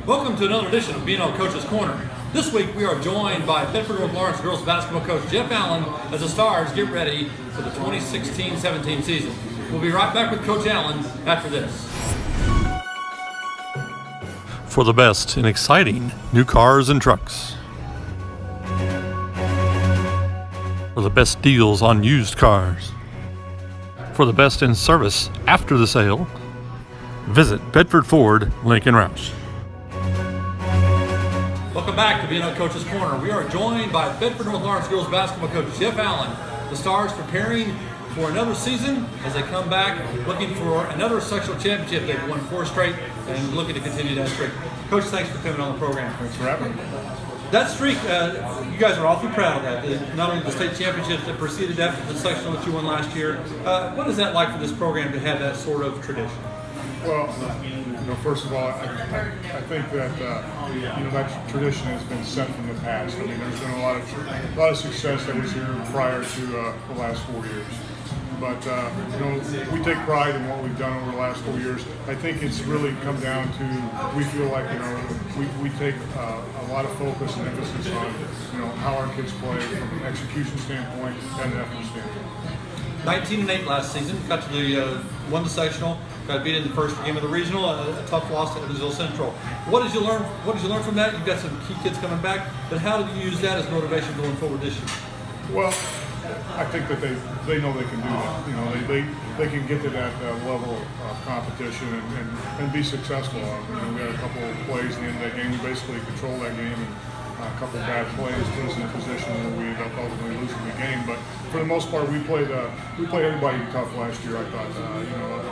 Welcome to another edition of BNL Coach's Corner. This week we are joined by Bedford North Lawrence girls basketball coach Jeff Allen as the Stars get ready for the 2016-17 season. We'll be right back with Coach Allen after this. For the best in exciting new cars and trucks. For the best deals on used cars. For the best in service after the sale, visit Bedford Ford Lincoln Roush. Welcome back to BNL Coach's Corner. We are joined by Bedford North Lawrence girls basketball coach Jeff Allen. The Stars preparing for another season as they come back looking for another sectional championship. They've won 4 straight and looking to continue that streak. Coach, thanks for coming on the program. Thanks for having me. That streak, you guys are awfully proud of that. Not only the state championships that preceded that, but the sectional that you won last year. What is that like for this program to have that sort of tradition? Well, first of all, I think that that tradition has been set from the past. I mean, there's been a lot of success that was here prior to the last 4 years. But we take pride in what we've done over the last 4 years. I think it's really come down to we feel like we take a lot of focus and emphasis on how our kids play from an execution standpoint and an effort standpoint. 19-8 last season. Got to the won the sectional. Got beat in the first game of the regional. A tough loss to Evansville Central. What did you learn? What did you learn from that? You've got some key kids coming back, but how do you use that as motivation going forward this year? Well, I think that they know they can do that. They can get to that level of competition and be successful. We had a couple of plays at the end of that game. We basically controlled that game, and a couple of bad plays put us in a position where we ended up ultimately losing the game. But for the most part, we played everybody tough last year. I thought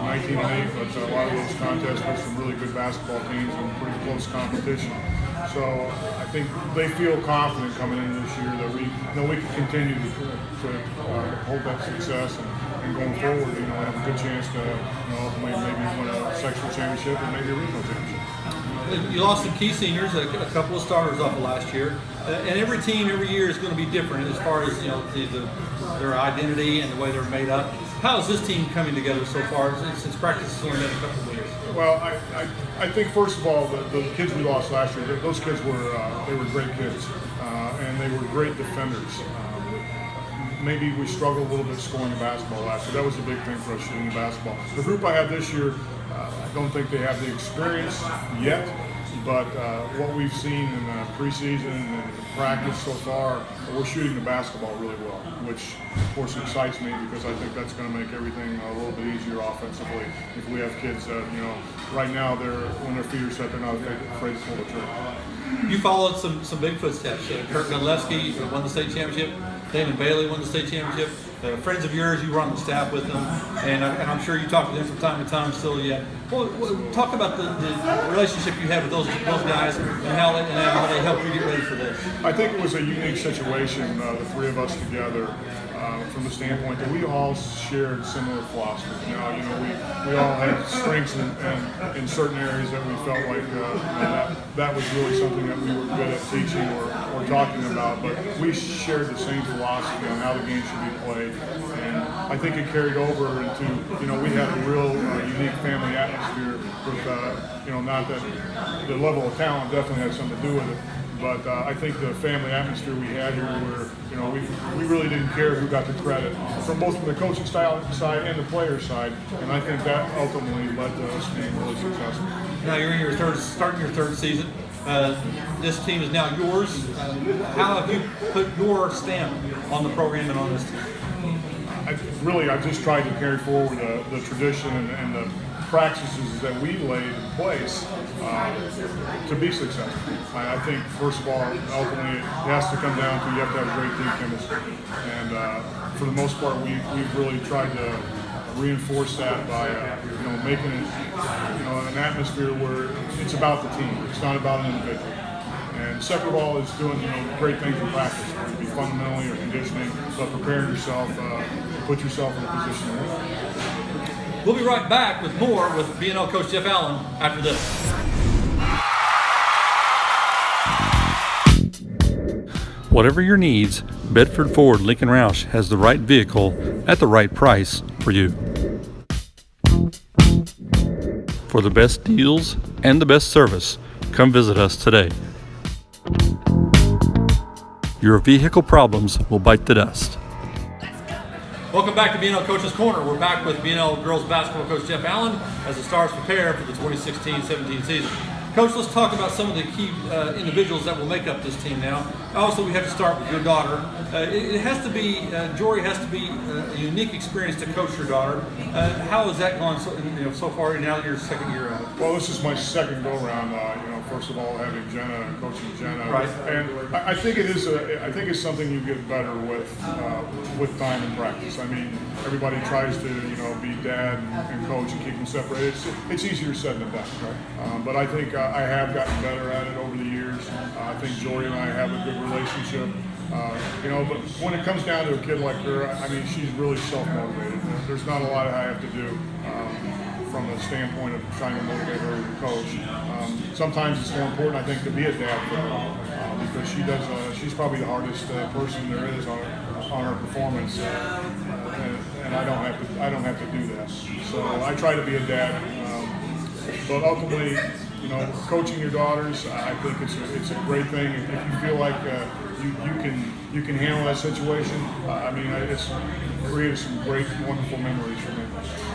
19-8, but a lot of those contests with some really good basketball teams and pretty close competition. So I think they feel confident coming into this year that we can continue to hold that success and going forward, have a good chance to ultimately maybe win a sectional championship and maybe a regional championship. You lost some key seniors, a couple of starters off of last year, and every team every year is going to be different as far as their identity and the way they're made up. How is this team coming together so far since practice has only been a couple of years? Well, I think first of all the kids we lost last year, those kids were great kids and they were great defenders. Maybe we struggled a little bit scoring the basketball last year. That was a big thing for us, shooting the basketball. The group I have this year, I don't think they have the experience yet, but what we've seen in the preseason and practice so far, we're shooting the basketball really well, which of course excites me because I think that's going to make everything a little bit easier offensively. If we have kids that, right now when their feet are set, they're not afraid to pull the trigger. You followed some big footsteps. Kurt Gunlewski won the state championship. Damon Bailey won the state championship. Friends of yours, you were on the staff with them, and I'm sure you talk to them from time to time still yet. Well, talk about the relationship you had with those guys and how they helped you get ready for this. I think it was a unique situation, the three of us together, from the standpoint that we all shared similar philosophies. We all had strengths in certain areas that we felt like that was really something that we were good at teaching or talking about, but we shared the same philosophy on how the game should be played, and I think it carried over into, we had a real unique family atmosphere with, not that the level of talent definitely had something to do with it, but I think the family atmosphere we had here where, we really didn't care who got the credit from both from the coaching style side and the player side, and I think that ultimately led to us being really successful. Now you're in starting your third season. This team is now yours. How have you put your stamp on the program and on this team? I've just tried to carry forward the tradition and the practices that we laid in place to be successful. I think, first of all, ultimately it has to come down to you have to have great team chemistry. And for the most part, we've really tried to reinforce that by making it an atmosphere where it's about the team. It's not about an individual. And second of all is doing great things in practice, whether it be fundamentally or conditioning, but preparing yourself to put yourself in a position to win. We'll be right back with more with BNL coach Jeff Allen after this. Whatever your needs, Bedford Ford Lincoln Roush has the right vehicle at the right price for you. For the best deals and the best service, Come visit us today. Your vehicle problems will bite the dust. Welcome back to BNL Coach's Corner. We're back with BNL girls basketball coach Jeff Allen as the Stars prepare for the 2016-17 season. Coach, let's talk about some of the key individuals that will make up this team now. Also, we have to start with your daughter. It has to be, Jory has to be a unique experience to coach your daughter. How has that gone so far now that you're second year out? Well, this is my second go-round. First of all, having Jenna and coaching Jenna, right. And I think it is. I think it's something you get better with time and practice. I mean, everybody tries to be dad and coach and keep them separated. It's easier said than done, right? But I think I have gotten better at it over the years. I think Jory and I have a good relationship. But when it comes down to a kid like her, I mean, she's really self-motivated. There's not a lot I have to do from the standpoint of trying to motivate her as a coach. Sometimes it's more important, I think, to be a dad for her because she does. She's probably the hardest person there is on her performance, and I don't have to do that. So I try to be a dad, but ultimately, coaching your daughters, I think it's a great thing. If you feel like you can handle that situation, I mean, it's created some great, wonderful memories for me.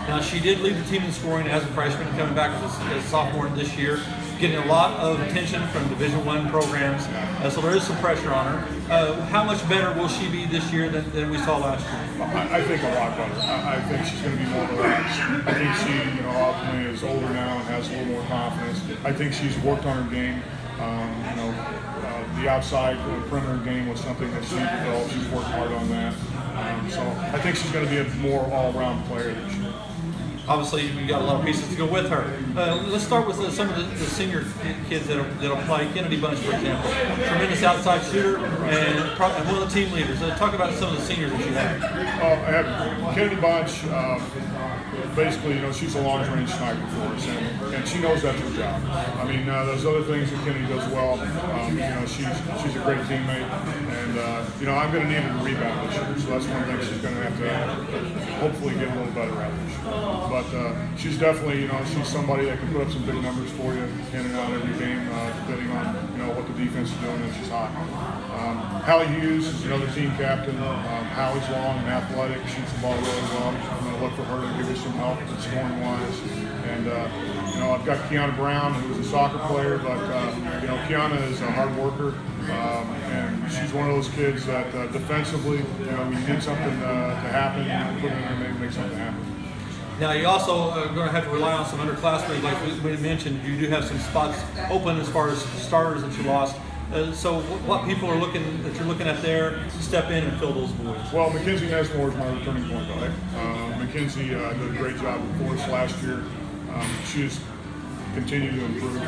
Now, she did lead the team in scoring as a freshman, coming back as a sophomore this year, getting a lot of attention from Division I programs, so there is some pressure on her. How much better will she be this year than we saw last year? I think a lot better. I think she's going to be more relaxed. I think she, ultimately is older now and has a little more confidence. I think she's worked on her game. The outside perimeter game was something that she developed. She's worked hard on that. So I think she's going to be a more all-around player this year. Obviously, we got a lot of pieces to go with her. Let's start with some of the senior kids that'll play. Kennedy Bunch, for example, tremendous outside shooter and one of the team leaders. Talk about some of the seniors that you have. I have Kennedy Bunch. Basically, she's a long-range sniper for us, and she knows that's her job. I mean, those other things that Kennedy does well. She's a great teammate, and I'm going to need her to rebound this year. So that's one thing she's going to have to hopefully get a little better at this year. But she's definitely, she's somebody that can put up some big numbers for you in and out every game, depending on what the defense is doing, and she's hot. Hallie Hughes is another team captain. Hallie's long and athletic, shoots the ball really well. I'm going to look for her to give us some help scoring wise. And I've got Kiana Brown, who's a soccer player, but Kiana is a hard worker, and she's one of those kids that defensively, when you need something to happen, put it in there and maybe make something happen. Now, you also are going to have to rely on some underclassmen. Like we mentioned, you do have some spots open as far as starters that you lost. So what people are looking at there to step in and fill those voids? Well, Mackenzie Nesmore is my returning point guard. Mackenzie did a great job for us last year. She's continued to improve.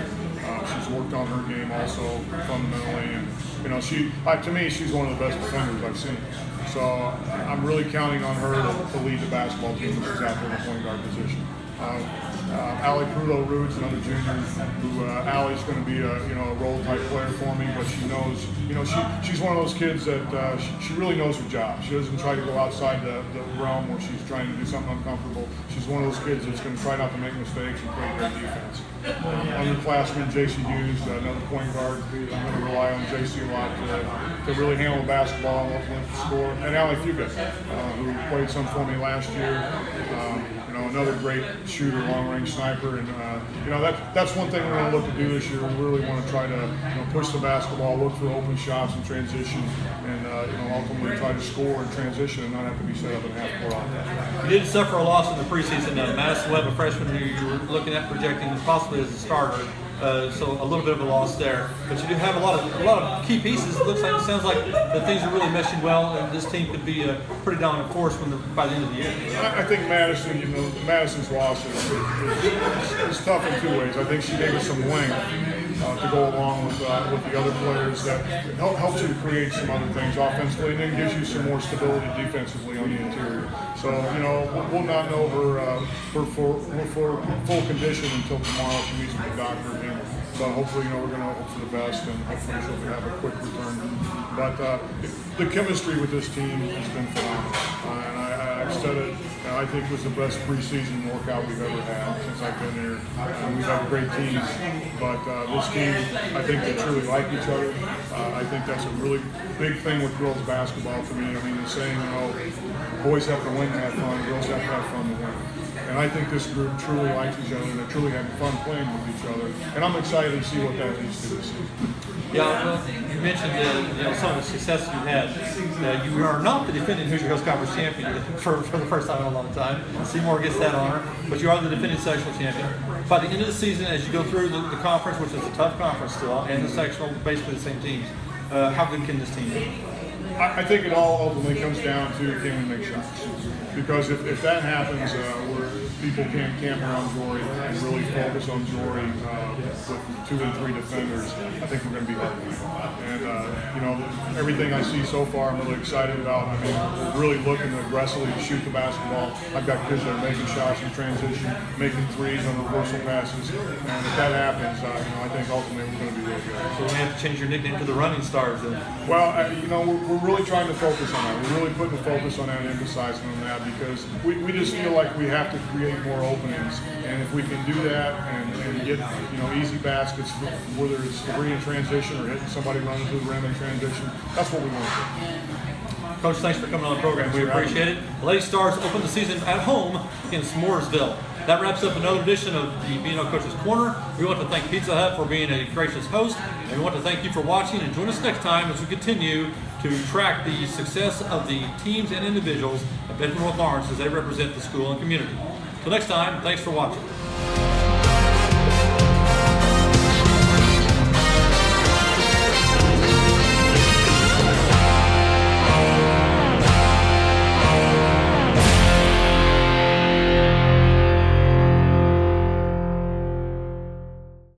She's worked on her game also fundamentally, and to me, she's one of the best defenders I've seen. So I'm really counting on her to lead the basketball team when she's out there in the point guard position. Allie Crulo-Rude's another junior who Allie's going to be a role type player for me, but she knows, she's one of those kids that she really knows her job. She doesn't try to go outside the realm where she's trying to do something uncomfortable. She's one of those kids that's going to try not to make mistakes and play great defense. Underclassman J.C. Hughes, another point guard. I'm going to rely on J.C. a lot to really handle the basketball and ultimately score. And Allie Fugate, who played some for me last year. Another great shooter, long-range sniper, and that's one thing we're going to look to do this year. We really want to try to push the basketball, look for open shots in transition, and ultimately try to score in transition and not have to be set up in half-court offense. You did suffer a loss in the preseason. Madison Webb, a freshman who you were looking at projecting possibly as a starter. So a little bit of a loss there, but you do have a lot of key pieces. It sounds like that things are really meshing well, and this team could be a pretty dominant force by the end of the year. I think Madison's loss is tough in two ways. I think she gave us some length to go along with the other players that helps you to create some other things offensively, and then gives you some more stability defensively on the interior. So we'll not know her full condition until tomorrow. She meets with the doctor again. But hopefully, we're going to hope for the best, and hopefully she'll have a quick return. But the chemistry with this team has been phenomenal, and I instead of, I think it was the best preseason workout we've ever had since I've been here. We've had great teams, but this team, I think they truly like each other. I think that's a really big thing with girls basketball to me. I mean, the saying, boys have to win to have fun, girls have to have fun to win. And I think this group truly likes each other, and they're truly having fun playing with each other. And I'm excited to see what that leads to this season. Yeah, well, you mentioned some of the success you had. You are not the defending Hoosier Hills Conference champion for the first time in a long time. Seymour gets that honor, but you are the defending sectional champion. By the end of the season, as you go through the conference, which is a tough conference still, and the sectional, basically the same teams, how good can this team be? I think it all ultimately comes down to can we make shots. Because if that happens, where people can't camp around Jory and really focus on Jory with 2 and 3 defenders, I think we're going to be hard to win. And everything I see so far, I'm really excited about. I mean, we're really looking to aggressively shoot the basketball. I've got kids that are making shots in transition, making threes on reversal passes, and if that happens, I think ultimately we're going to be really good. So we have to change your nickname to the Running Stars then. Well, we're really trying to focus on that. We're really putting a focus on that and emphasizing on that because we just feel like we have to create more openings. And if we can do that and get easy baskets, whether it's three in transition or hitting somebody running through the rim in transition, that's what we want to do. Coach, thanks for coming on the program. We appreciate it. The Lady Stars open the season at home against Mooresville. That wraps up another edition of the BNL Coach's Corner. We want to thank Pizza Hut for being a gracious host, and we want to thank you for watching, and join us next time as we continue to track the success of the teams and individuals at Bedford North Lawrence as they represent the school and community. Till next time, thanks for watching.